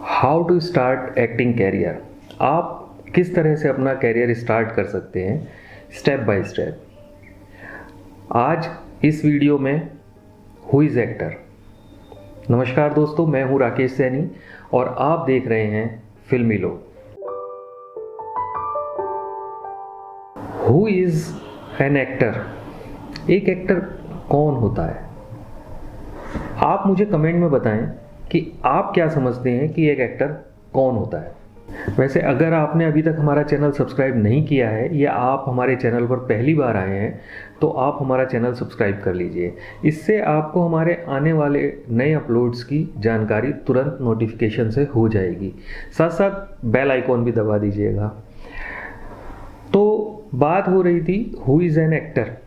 How to start acting career. आप किस तरह से अपना कैरियर स्टार्ट कर सकते हैं स्टेप बाय स्टेप। आज इस वीडियो में हु इज़ एक्टर। नमस्कार दोस्तों, मैं हूं राकेश सैनी और आप देख रहे हैं फिल्मी लोग। Who is an actor. एक एक्टर कौन होता है? आप मुझे कमेंट में बताएं कि आप क्या समझते हैं कि एक एक्टर कौन होता है। वैसे अगर आपने अभी तक हमारा चैनल सब्सक्राइब नहीं किया है या आप हमारे चैनल पर पहली बार आए हैं तो आप हमारा चैनल सब्सक्राइब कर लीजिए। इससे आपको हमारे आने वाले नए अपलोड्स की जानकारी तुरंत नोटिफिकेशन से हो जाएगी। साथ साथ बेल आइकॉन भी दबा दीजिएगा। तो बात हो रही थी हु इज़ एन एक्टर।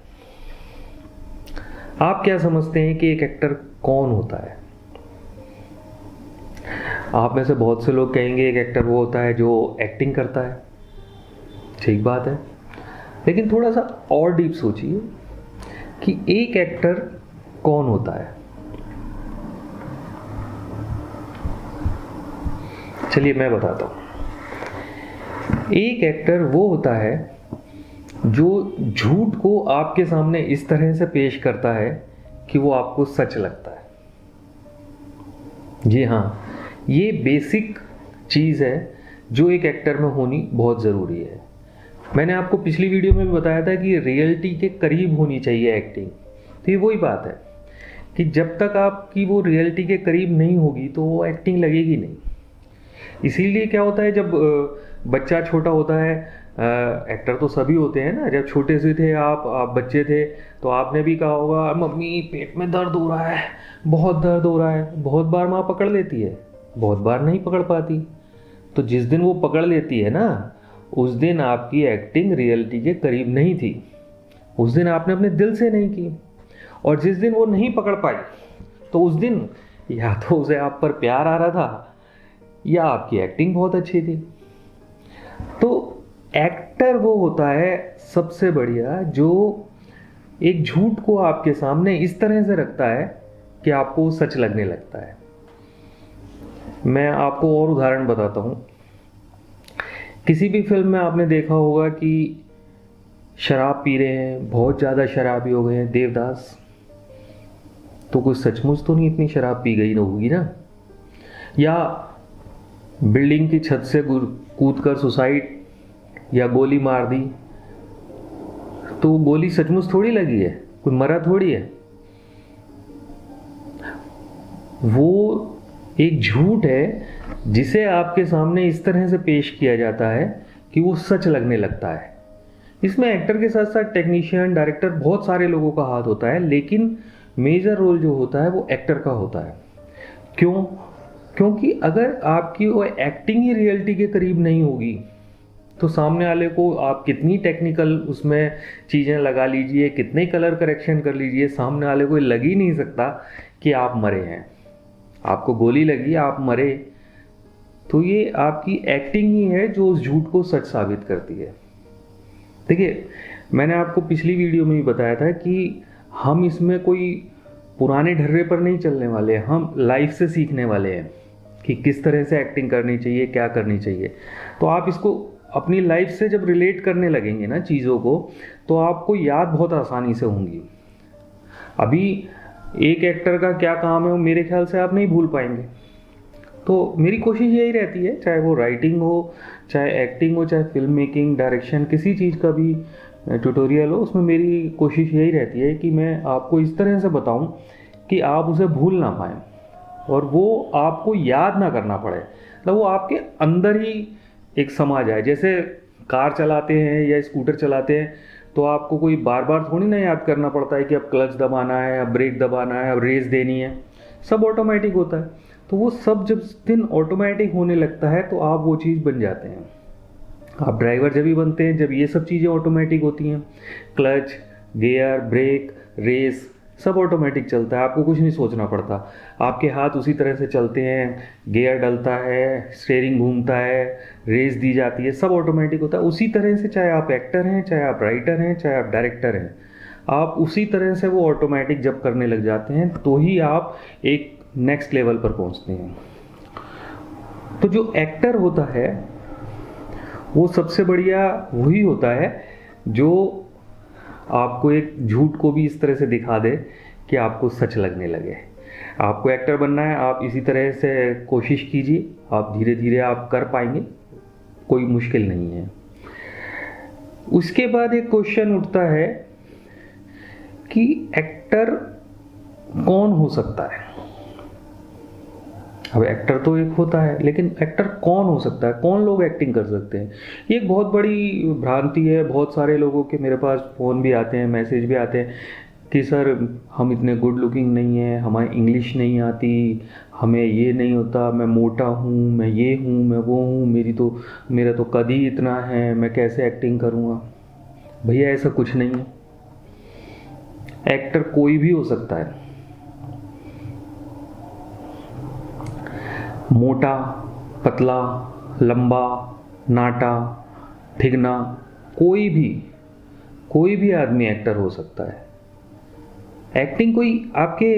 आप क्या समझते हैं कि एक एक्टर कौन होता है? आप में से बहुत से लोग कहेंगे एक एक्टर वो होता है जो एक्टिंग करता है। ठीक बात है, लेकिन थोड़ा सा और डीप सोचिए कि एक एक्टर कौन होता है। चलिए मैं बताता हूं। एक एक्टर वो होता है जो झूठ को आपके सामने इस तरह से पेश करता है कि वो आपको सच लगता है। जी हाँ, ये बेसिक चीज़ है जो एक एक्टर में होनी बहुत ज़रूरी है। मैंने आपको पिछली वीडियो में भी बताया था कि रियलिटी के करीब होनी चाहिए एक्टिंग। तो ये वही बात है कि जब तक आपकी वो रियलिटी के करीब नहीं होगी तो वो एक्टिंग लगेगी नहीं। इसीलिए क्या होता है, जब बच्चा छोटा होता है, एक्टर तो सभी होते हैं ना। जब छोटे से थे आप बच्चे थे तो आपने भी कहा होगा मम्मी पेट में दर्द हो रहा है, बहुत दर्द हो रहा है। बहुत बार माँ पकड़ लेती है, बहुत बार नहीं पकड़ पाती। तो जिस दिन वो पकड़ लेती है ना, उस दिन आपकी एक्टिंग रियलिटी के करीब नहीं थी। उस दिन आपने अपने दिल से नहीं की। और जिस दिन वो नहीं पकड़ पाई तो उस दिन या तो उसे आप पर प्यार आ रहा था या आपकी एक्टिंग बहुत अच्छी थी। तो एक्टर वो होता है सबसे बढ़िया जो एक झूठ को आपके सामने इस तरह से रखता है कि आपको सच लगने लगता है। मैं आपको और उदाहरण बताता हूँ। किसी भी फिल्म में आपने देखा होगा कि शराब पी रहे हैं, बहुत ज़्यादा शराबी हो गए हैं। देवदास तो कुछ सचमुच तो नहीं इतनी शराब पी गई होगी ना। या बिल्डिंग की छत से कूदकर सुसाइड या गोली मार दी, तो गोली सचमुच थोड़ी लगी है, कोई मरा थोड़ी है। वो एक झूठ है जिसे आपके सामने इस तरह से पेश किया जाता है कि वो सच लगने लगता है। इसमें एक्टर के साथ साथ टेक्नीशियन, डायरेक्टर, बहुत सारे लोगों का हाथ होता है, लेकिन मेजर रोल जो होता है वो एक्टर का होता है। क्यों? क्योंकि अगर आपकी वो एक्टिंग ही रियलिटी के करीब नहीं होगी तो सामने वाले को आप कितनी टेक्निकल उसमें चीज़ें लगा लीजिए, कितने कलर करेक्शन कर लीजिए, सामने वाले को लग ही नहीं सकता कि आप मरे हैं। आपको गोली लगी, आप मरे, तो ये आपकी एक्टिंग ही है जो उस झूठ को सच साबित करती है। देखिए, मैंने आपको पिछली वीडियो में भी बताया था कि हम इसमें कोई पुराने ढर्रे पर नहीं चलने वाले हैं, हम लाइफ से सीखने वाले हैं कि किस तरह से एक्टिंग करनी चाहिए, क्या करनी चाहिए। तो आप इसको अपनी लाइफ से जब रिलेट करने लगेंगे ना चीज़ों को, तो आपको याद बहुत आसानी से होंगी। अभी एक एक्टर का क्या काम है वो मेरे ख्याल से आप नहीं भूल पाएंगे। तो मेरी कोशिश यही रहती है, चाहे वो राइटिंग हो, चाहे एक्टिंग हो, चाहे फिल्म मेकिंग, डायरेक्शन, किसी चीज़ का भी ट्यूटोरियल हो, उसमें मेरी कोशिश यही रहती है कि मैं आपको इस तरह से बताऊं कि आप उसे भूल ना पाएँ और वो आपको याद ना करना पड़े। मतलब वो आपके अंदर ही एक समा जाए। जैसे कार चलाते हैं या स्कूटर चलाते हैं तो आपको कोई बार बार थोड़ी ना याद करना पड़ता है कि अब क्लच दबाना है, अब ब्रेक दबाना है, अब रेस देनी है। सब ऑटोमेटिक होता है। तो वो सब जब दिन ऑटोमेटिक होने लगता है तो आप वो चीज़ बन जाते हैं। आप ड्राइवर जब भी बनते हैं जब ये सब चीज़ें ऑटोमेटिक होती हैं। क्लच, गियर, ब्रेक, रेस सब ऑटोमेटिक चलता है, आपको कुछ नहीं सोचना पड़ता। आपके हाथ उसी तरह से चलते हैं, गियर डलता है, स्टीयरिंग घूमता है, रेस दी जाती है, सब ऑटोमेटिक होता है। उसी तरह से चाहे आप एक्टर हैं, चाहे आप राइटर हैं, चाहे आप डायरेक्टर हैं, आप उसी तरह से वो ऑटोमेटिक जब करने लग जाते हैं तो ही आप एक नेक्स्ट लेवल पर पहुंचते हैं। तो जो एक्टर होता है वो सबसे बढ़िया वही होता है जो आपको एक झूठ को भी इस तरह से दिखा दे कि आपको सच लगने लगे। आपको एक्टर बनना है, आप इसी तरह से कोशिश कीजिए, आप धीरे धीरे आप कर पाएंगे, कोई मुश्किल नहीं है। उसके बाद एक क्वेश्चन उठता है कि एक्टर कौन हो सकता है। अब एक्टर तो एक होता है, लेकिन एक्टर कौन हो सकता है, कौन लोग एक्टिंग कर सकते हैं। ये एक बहुत बड़ी भ्रांति है। बहुत सारे लोगों के मेरे पास फ़ोन भी आते हैं, मैसेज भी आते हैं कि सर हम इतने गुड लुकिंग नहीं हैं, हमें इंग्लिश नहीं आती, हमें ये नहीं होता, मैं मोटा हूँ, मैं ये हूँ, मैं वो हूँ, मेरा तो कद ही इतना है, मैं कैसे एक्टिंग करूँगा। भैया ऐसा कुछ नहीं है। एक्टर कोई भी हो सकता है, मोटा, पतला, लंबा, नाटा, ठिगना, कोई भी आदमी एक्टर हो सकता है। एक्टिंग कोई आपके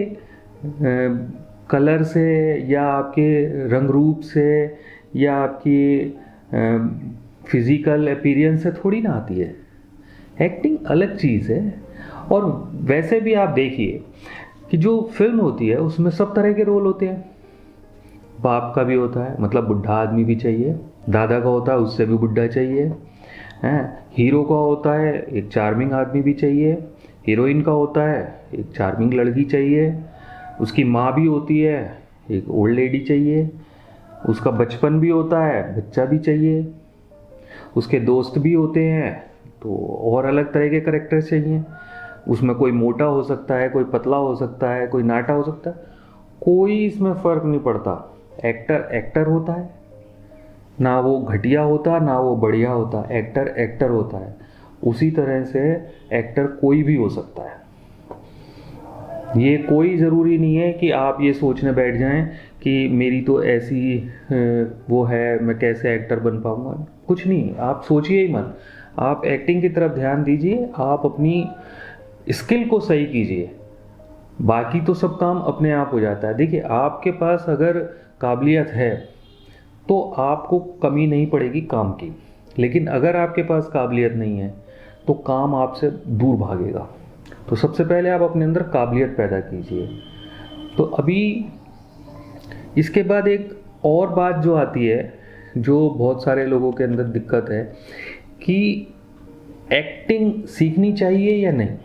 कलर से या आपके रंग रूप से या आपकी फिजिकल अपीयरेंस से थोड़ी ना आती है। एक्टिंग अलग चीज़ है। और वैसे भी आप देखिए कि जो फिल्म होती है उसमें सब तरह के रोल होते हैं। बाप का भी होता है, मतलब बुढ़ा आदमी भी चाहिए, दादा का होता है उससे भी बुढ़ा चाहिए, हैं, हीरो का होता है एक चार्मिंग आदमी भी चाहिए, हीरोइन का होता है एक चार्मिंग लड़की चाहिए, उसकी माँ भी होती है एक ओल्ड लेडी चाहिए, उसका बचपन भी होता है बच्चा भी चाहिए, उसके दोस्त भी होते हैं तो और अलग तरह के कैरेक्टर्स चाहिए। उसमें कोई मोटा हो सकता है, कोई पतला हो सकता है, कोई नाटा हो सकता है, कोई इसमें फ़र्क नहीं पड़ता। एक्टर एक्टर होता है, ना वो घटिया होता ना वो बढ़िया होता, एक्टर एक्टर होता है। उसी तरह से एक्टर कोई भी हो सकता है। ये कोई ज़रूरी नहीं है कि आप ये सोचने बैठ जाएं कि मेरी तो ऐसी वो है, मैं कैसे एक्टर बन पाऊंगा। कुछ नहीं, आप सोचिए ही मत, आप एक्टिंग की तरफ ध्यान दीजिए, आप अपनी स्किल को सही कीजिए, बाकी तो सब काम अपने आप हो जाता है। देखिए, आपके पास अगर काबिलियत है तो आपको कमी नहीं पड़ेगी काम की, लेकिन अगर आपके पास काबिलियत नहीं है तो काम आपसे दूर भागेगा। तो सबसे पहले आप अपने अंदर काबिलियत पैदा कीजिए। तो अभी इसके बाद एक और बात जो आती है, जो बहुत सारे लोगों के अंदर दिक्कत है कि एक्टिंग सीखनी चाहिए या नहीं।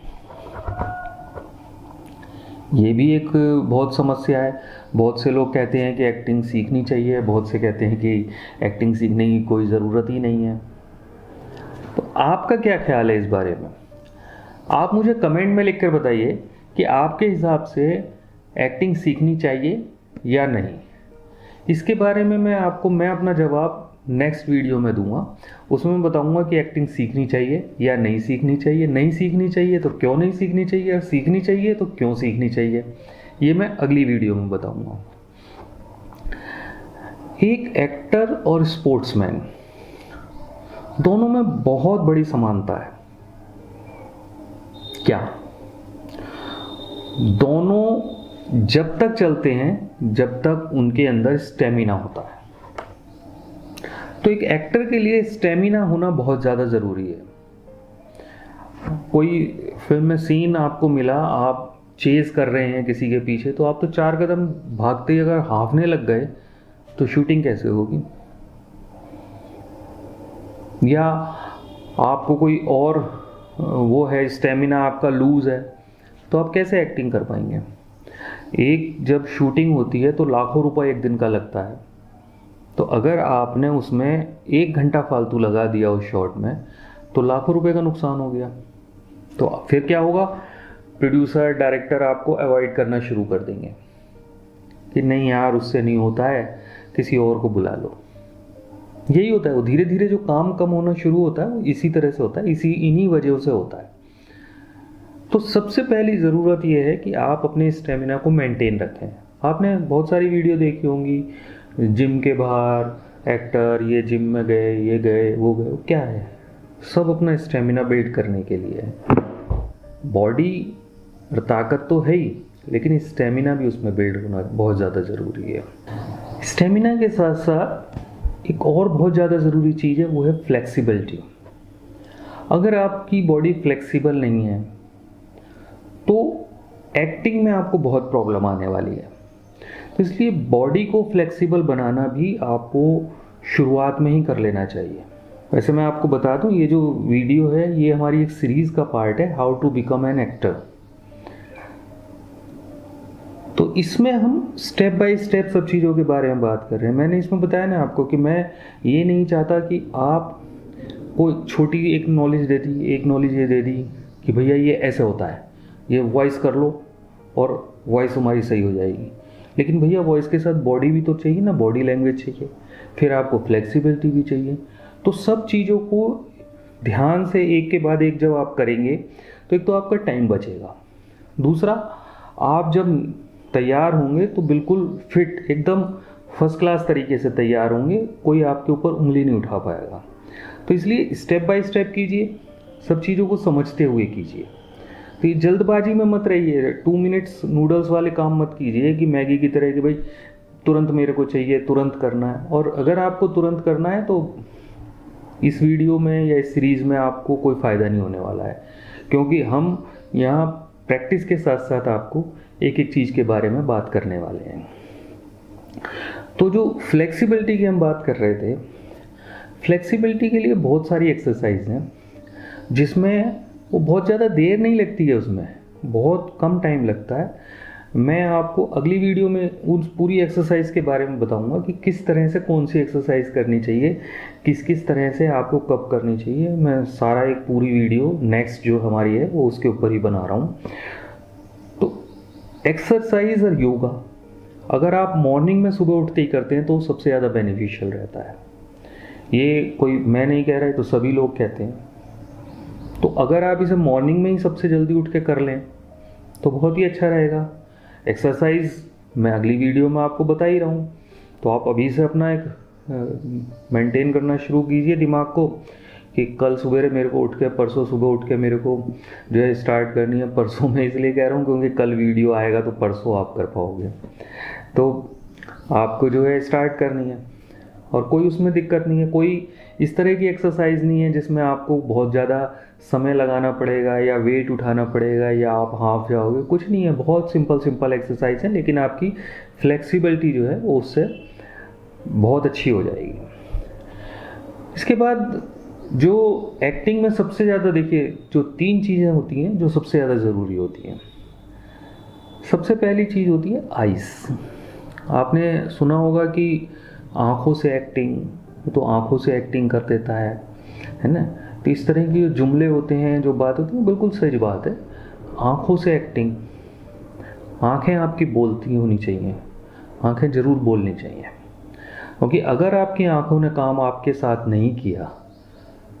ये भी एक बहुत समस्या है। बहुत से लोग कहते हैं कि एक्टिंग सीखनी चाहिए, बहुत से कहते हैं कि एक्टिंग सीखने की कोई ज़रूरत ही नहीं है। तो आपका क्या ख्याल है इस बारे में? आप मुझे कमेंट में लिखकर बताइए कि आपके हिसाब से एक्टिंग सीखनी चाहिए या नहीं। इसके बारे में मैं अपना जवाब नेक्स्ट वीडियो में दूंगा। उसमें मैं बताऊंगा कि एक्टिंग सीखनी चाहिए या नहीं सीखनी चाहिए, नहीं सीखनी चाहिए तो क्यों नहीं सीखनी चाहिए, और सीखनी चाहिए तो क्यों सीखनी चाहिए, ये मैं अगली वीडियो में बताऊंगा। एक एक्टर और स्पोर्ट्समैन दोनों में बहुत बड़ी समानता है। क्या? दोनों जब तक चलते हैं जब तक उनके अंदर स्टेमिना होता है। तो एक एक्टर के लिए स्टेमिना होना बहुत ज़्यादा ज़रूरी है। कोई फिल्म में सीन आपको मिला, आप चेज़ कर रहे हैं किसी के पीछे, तो आप तो 4 कदम भागते ही अगर हाफने लग गए तो शूटिंग कैसे होगी? या आपको कोई और वो है, स्टेमिना आपका लूज़ है, तो आप कैसे एक्टिंग कर पाएंगे? एक जब शूटिंग होती है तो लाखों रुपए एक दिन का लगता है। तो अगर आपने उसमें 1 घंटा फालतू लगा दिया उस शॉट में तो लाखों रुपए का नुकसान हो गया। तो फिर क्या होगा? प्रोड्यूसर, डायरेक्टर आपको अवॉइड करना शुरू कर देंगे कि नहीं यार, उससे नहीं होता है, किसी और को बुला लो। यही होता है, वो धीरे धीरे जो काम कम होना शुरू होता है वो इसी तरह से होता है, इन्हीं वजह से होता है। तो सबसे पहली ज़रूरत यह है कि आप अपने स्टेमिना को मेंटेन रखें। आपने बहुत सारी वीडियो देखी होंगी, जिम के बाहर एक्टर ये जिम में गए, ये गए, वो गए, क्या है? सब अपना स्टेमिना बिल्ड करने के लिए है। बॉडी और ताकत तो है ही, लेकिन स्टेमिना भी उसमें बिल्ड होना बहुत ज़्यादा ज़रूरी है। स्टेमिना के साथ साथ एक और बहुत ज़्यादा ज़रूरी चीज़ है, वो है फ्लेक्सिबिलिटी। अगर आपकी बॉडी फ्लेक्सिबल नहीं है तो एक्टिंग में आपको बहुत प्रॉब्लम आने वाली है। तो इसलिए बॉडी को फ्लेक्सिबल बनाना भी आपको शुरुआत में ही कर लेना चाहिए। वैसे मैं आपको बता दूं, ये जो वीडियो है ये हमारी एक सीरीज़ का पार्ट है, how to become an actor. तो इसमें हम स्टेप बाय स्टेप सब चीज़ों के बारे में बात कर रहे हैं। मैंने इसमें बताया ना आपको कि मैं ये नहीं चाहता कि आप कोई छोटी एक नॉलेज दे दी, एक नॉलेज ये दे दी कि भैया ये ऐसे होता है, ये वॉइस कर लो और वॉइस हमारी सही हो जाएगी। लेकिन भैया वॉइस के साथ बॉडी भी तो चाहिए ना, बॉडी लैंग्वेज चाहिए, फिर आपको फ्लेक्सिबिलिटी भी चाहिए। तो सब चीज़ों को ध्यान से एक के बाद एक जब आप करेंगे तो एक तो आपका टाइम बचेगा, दूसरा आप जब तैयार होंगे तो बिल्कुल फिट, एकदम फर्स्ट क्लास तरीके से तैयार होंगे, कोई आपके ऊपर उंगली नहीं उठा पाएगा। तो इसलिए स्टेप बाय स्टेप कीजिए, सब चीज़ों को समझते हुए कीजिए। तो ये जल्दबाजी में मत रहिए, 2 मिनट्स नूडल्स वाले काम मत कीजिए कि मैगी की तरह कि भाई तुरंत मेरे को चाहिए, तुरंत करना है। और अगर आपको तुरंत करना है तो इस वीडियो में या इस सीरीज़ में आपको कोई फ़ायदा नहीं होने वाला है, क्योंकि हम यहाँ प्रैक्टिस के साथ साथ आपको एक एक चीज़ के बारे में बात करने वाले हैं। तो जो फ्लेक्सिबिलिटी की हम बात कर रहे थे, फ्लेक्सिबिलिटी के लिए बहुत सारी एक्सरसाइज हैं जिसमें वो बहुत ज़्यादा देर नहीं लगती है, उसमें बहुत कम टाइम लगता है। मैं आपको अगली वीडियो में उस पूरी एक्सरसाइज के बारे में बताऊंगा कि किस तरह से कौन सी एक्सरसाइज करनी चाहिए, किस किस तरह से आपको कब करनी चाहिए। मैं सारा एक पूरी वीडियो नेक्स्ट जो हमारी है वो उसके ऊपर ही बना रहा हूँ। तो एक्सरसाइज और योगा अगर आप मॉर्निंग में सुबह उठते ही करते हैं तो सबसे ज़्यादा बेनिफिशियल रहता है। ये कोई मैं नहीं कह रहा है, तो सभी लोग कहते हैं। तो अगर आप इसे मॉर्निंग में ही सबसे जल्दी उठ के कर लें तो बहुत ही अच्छा रहेगा। एक्सरसाइज मैं अगली वीडियो में आपको बता ही रहा हूँ, तो आप अभी से अपना एक मेंटेन करना शुरू कीजिए दिमाग को कि कल सुबह मेरे को उठ के, परसों सुबह उठ के मेरे को जो है स्टार्ट करनी है। परसों मैं इसलिए कह रहा हूँ क्योंकि कल वीडियो आएगा तो परसों आप कर पाओगे। तो आपको जो है स्टार्ट करनी है और कोई उसमें दिक्कत नहीं है। कोई इस तरह की एक्सरसाइज नहीं है जिसमें आपको बहुत ज़्यादा समय लगाना पड़ेगा या वेट उठाना पड़ेगा या आप हाफ जाओगे, कुछ नहीं है। बहुत सिंपल एक्सरसाइज है, लेकिन आपकी फ्लेक्सिबिलिटी जो है वो उससे बहुत अच्छी हो जाएगी। इसके बाद जो एक्टिंग में सबसे ज़्यादा देखिए जो 3 चीज़ें होती हैं जो सबसे ज़्यादा ज़रूरी होती हैं। सबसे पहली चीज़ होती है आइस। आपने सुना होगा कि आँखों से एक्टिंग, तो आँखों से एक्टिंग कर देता है ना। तो इस तरह की जो जुमले होते हैं, जो बात होती है, बिल्कुल सही बात है। आँखों से एक्टिंग, आँखें आपकी बोलती होनी चाहिए, आँखें ज़रूर बोलनी चाहिए, क्योंकि अगर आपकी आँखों ने काम आपके साथ नहीं किया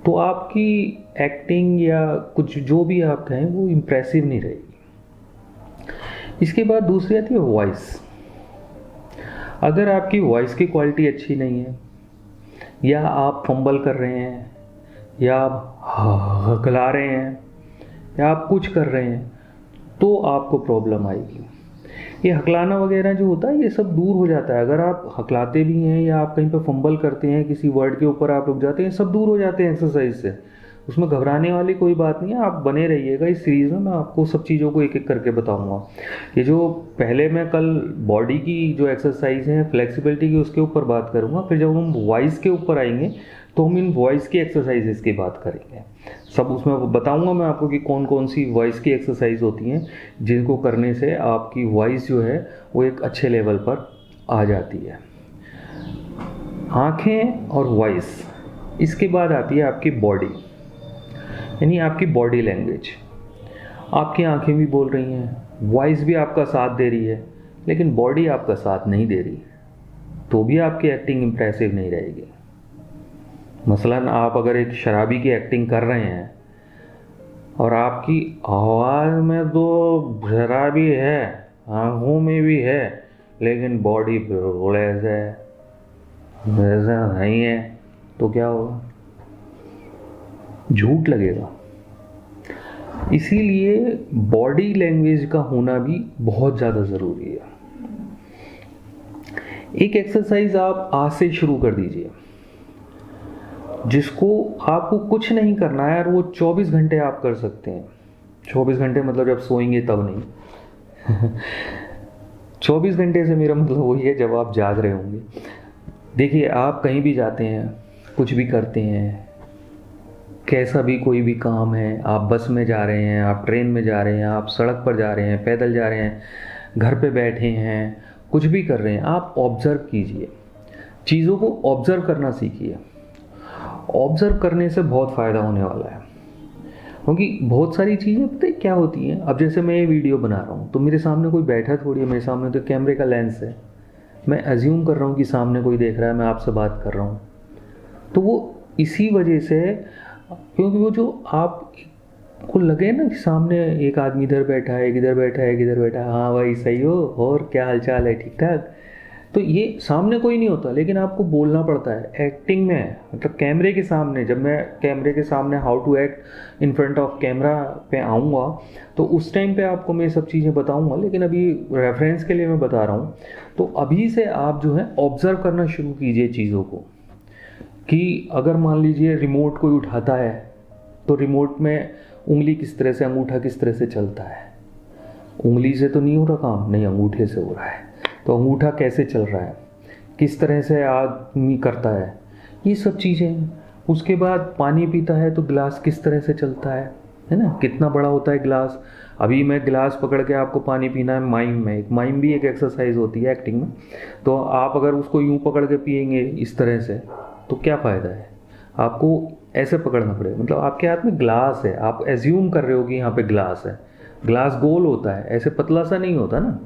तो आपकी एक्टिंग या कुछ जो भी आप कहें वो इम्प्रेसिव नहीं रहेगी। इसके बाद दूसरी आती है वॉइस। अगर आपकी वॉइस की क्वालिटी अच्छी नहीं है, या आप फंबल कर रहे हैं, या आप हकला रहे हैं, या आप कुछ कर रहे हैं, तो आपको प्रॉब्लम आएगी। ये हकलाना वगैरह जो होता है ये सब दूर हो जाता है। अगर आप हकलाते भी हैं या आप कहीं पे फंबल करते हैं, किसी वर्ड के ऊपर आप रुक जाते हैं, सब दूर हो जाते हैं एक्सरसाइज से। उसमें घबराने वाली कोई बात नहीं है। आप बने रहिएगा इस सीरीज़ में, मैं आपको सब चीज़ों को एक एक करके बताऊंगा। ये जो पहले मैं कल बॉडी की जो एक्सरसाइज है, फ्लेक्सिबिलिटी की, उसके ऊपर बात करूंगा। फिर जब हम वॉइस के ऊपर आएंगे तो हम इन वॉइस की एक्सरसाइजेस की बात करेंगे। सब उसमें बताऊंगा मैं आपको कि कौन कौन सी वॉइस की एक्सरसाइज होती हैं जिनको करने से आपकी वॉइस जो है वो एक अच्छे लेवल पर आ जाती है। आँखें और वॉइस, इसके बाद आती है आपकी बॉडी, यानी आपकी बॉडी लैंग्वेज। आपकी आंखें भी बोल रही हैं, वॉइस भी आपका साथ दे रही है, लेकिन बॉडी आपका साथ नहीं दे रही, तो भी आपकी एक्टिंग इम्प्रेसिव नहीं रहेगी। मसलन आप अगर एक शराबी की एक्टिंग कर रहे हैं और आपकी आवाज़ में तो शराबी है, आंखों में भी है, लेकिन बॉडी बिल्कुल ऐसा नहीं है, तो क्या होगा? झूठ लगेगा। इसीलिए बॉडी लैंग्वेज का होना भी बहुत ज़्यादा ज़रूरी है। एक एक्सरसाइज आप आज से शुरू कर दीजिए, जिसको आपको कुछ नहीं करना है और वो 24 घंटे आप कर सकते हैं। 24 घंटे मतलब जब सोएंगे तब नहीं 24 घंटे से मेरा मतलब वही है जब आप जाग रहे होंगे। देखिए, आप कहीं भी जाते हैं, कुछ भी करते हैं, कैसा भी कोई भी काम है, आप बस में जा रहे हैं, आप ट्रेन में जा रहे हैं, आप सड़क पर जा रहे हैं, पैदल जा रहे हैं, घर पे बैठे हैं, कुछ भी कर रहे हैं, आप ऑब्ज़र्व कीजिए, चीज़ों को ऑब्ज़र्व करना सीखिए। ऑब्ज़र्व करने से बहुत फ़ायदा होने वाला है, क्योंकि बहुत सारी चीज़ें पता है क्या होती हैं। अब जैसे मैं ये वीडियो बना रहा हूँ तो मेरे सामने कोई बैठा थोड़ी है, मेरे सामने तो कैमरे का लेंस है, मैं अज्यूम कर रहा हूँ कि सामने कोई देख रहा है, मैं आपसे बात कर रहा हूँ। तो वो इसी वजह से, क्योंकि वो जो आप को लगे ना कि सामने एक आदमी इधर बैठा है, एक इधर बैठा है, एक इधर बैठा है, हाँ भाई सही हो, और क्या हालचाल है, ठीक ठाक। तो ये सामने कोई नहीं होता, लेकिन आपको बोलना पड़ता है। एक्टिंग में मतलब कैमरे के सामने, जब मैं कैमरे के सामने how to act in front of camera पे आऊँगा तो उस टाइम पे आपको मैं सब चीज़ें बताऊँगा, लेकिन अभी रेफरेंस के लिए मैं बता रहा हूँ। तो अभी से आप जो है ऑब्ज़र्व करना शुरू कीजिए चीज़ों को, कि अगर मान लीजिए रिमोट कोई उठाता है तो रिमोट में उंगली किस तरह से, अंगूठा किस तरह से चलता है। उंगली से तो नहीं हो रहा काम, नहीं अंगूठे से हो रहा है, तो अंगूठा कैसे चल रहा है, किस तरह से आदमी करता है, ये सब चीज़ें। उसके बाद पानी पीता है तो गिलास किस तरह से चलता है ना, कितना बड़ा होता है गिलास। अभी मैं गिलास पकड़ के आपको पानी पीना है माइम में, एक माइम भी एक एक्सरसाइज होती है एक्टिंग में। तो आप अगर उसको यूँ पकड़ के पिएंगे इस तरह से तो क्या फ़ायदा है, आपको ऐसे पकड़ना पड़ेगा। मतलब आपके हाथ में ग्लास है, आप एज्यूम कर रहे हो कि यहाँ पे ग्लास है, ग्लास गोल होता है, ऐसे पतला सा नहीं होता ना।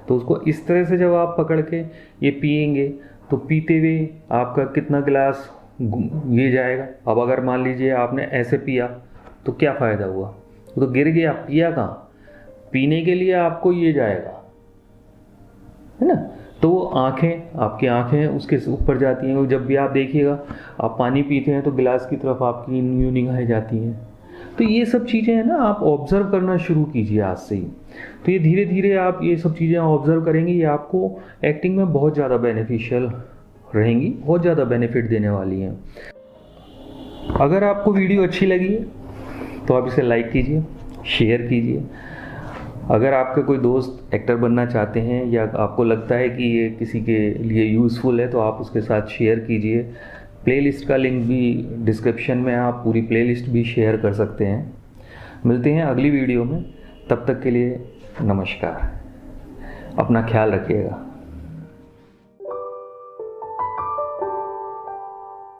तो उसको इस तरह से जब आप पकड़ के ये पिएंगे तो पीते हुए आपका कितना गिलास ये जाएगा। अब अगर मान लीजिए आपने ऐसे पिया तो क्या फ़ायदा हुआ, वो तो गिर गया, पिया कहाँ। पीने के लिए आपको ये जाएगा, है ना। तो वो आँखें, आपकी आँखें उसके ऊपर जाती हैं। जब भी आप देखिएगा, आप पानी पीते हैं तो गिलास की तरफ आपकी यूं निगाहें जाती हैं। तो ये सब चीज़ें हैं ना, आप ऑब्ज़र्व करना शुरू कीजिए आज से ही। तो ये धीरे धीरे आप ये सब चीज़ें ऑब्ज़र्व करेंगे, ये आपको एक्टिंग में बहुत ज़्यादा बेनिफिशियल रहेंगी, बहुत ज़्यादा बेनिफिट देने वाली हैं। अगर आपको वीडियो अच्छी लगी है तो आप इसे लाइक कीजिए, शेयर कीजिए। अगर आपके कोई दोस्त एक्टर बनना चाहते हैं या आपको लगता है कि ये किसी के लिए यूज़फुल है तो आप उसके साथ शेयर कीजिए। प्लेलिस्ट का लिंक भी डिस्क्रिप्शन में, आप पूरी प्लेलिस्ट भी शेयर कर सकते हैं। मिलते हैं अगली वीडियो में, तब तक के लिए नमस्कार, अपना ख्याल रखिएगा।